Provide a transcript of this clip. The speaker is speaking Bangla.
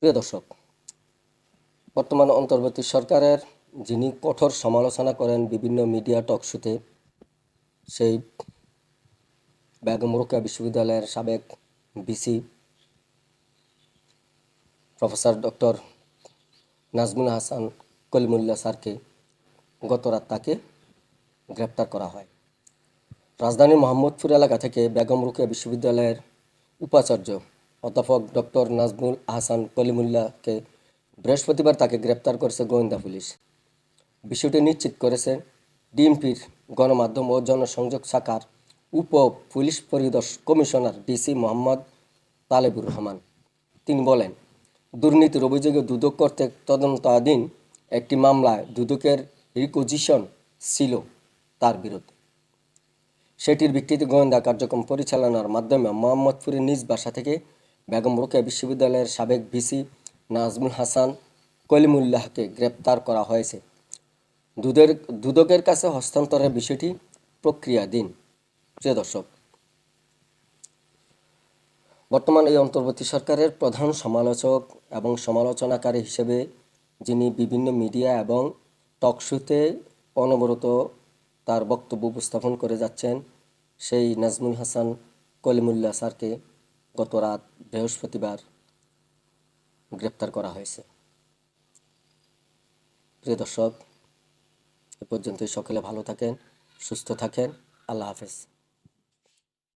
প্রিয় দর্শক, বর্তমান অন্তর্বর্তী সরকারের যিনি কঠোর সমালোচনা করেন বিভিন্ন মিডিয়া টকশোতে, সেই বেগম রোকেয়া বিশ্ববিদ্যালয়ের সাবেক VC professor doctor Nazmul Hasan Kalimullah স্যারকে গতরাত তাকে গ্রেপ্তার করা হয়। রাজধানীর মোহাম্মদপুর এলাকা থেকে বেগম রোকেয়া বিশ্ববিদ্যালয়ের উপাচার্য অধ্যাপক ডক্টর নাজমুল হাসান কলিমুল্লাহকে বৃহস্পতিবার তাকে গ্রেপ্তার করেছে গোয়েন্দা পুলিশ। বিষয়টি নিশ্চিত করেছে ডিএমপির গণমাধ্যম ও জনসংযোগ শাখার উপ পুলিশ পরিদর্শক কমিশনার ডিসি মোহাম্মদ তালেবুর রহমান। তিনি বলেন, দুর্নীতির অভিযোগে দুদক কর্তৃক তদন্তাধীন একটি মামলায় দুদকের রিকুইজিশন ছিল তার বিরুদ্ধে। সেটির ভিত্তিতে গোয়েন্দা কার্যক্রম পরিচালনার মাধ্যমে মোহাম্মদপুরের নিজ বাসা থেকে বেগম রোকেয়া বিশ্ববিদ্যালয়ের সাবেক ভিসি নাজমুল হাসান কলিমুল্লাহকে গ্রেপ্তার করা হয়েছে। দুদকের কাছে হস্তান্তরের বিষয়টি প্রক্রিয়াধীন। প্রিয় দর্শক, বর্তমান এই অন্তর্বর্তী সরকারের প্রধান সমালোচক এবং সমালোচনাকারী হিসেবে যিনি বিভিন্ন মিডিয়া এবং টকশোতে অনবরত তার বক্তব্য উপস্থাপন করে যাচ্ছেন, সেই নাজমুল হাসান কলিমুল্লাহ স্যারকে গত রাত বৃহস্পতিবার গ্রেপ্তার করা হয়েছে। প্রিয় দর্শক, এ পর্যন্তই। সকলে ভালো থাকেন, সুস্থ থাকেন। আল্লাহ হাফেজ।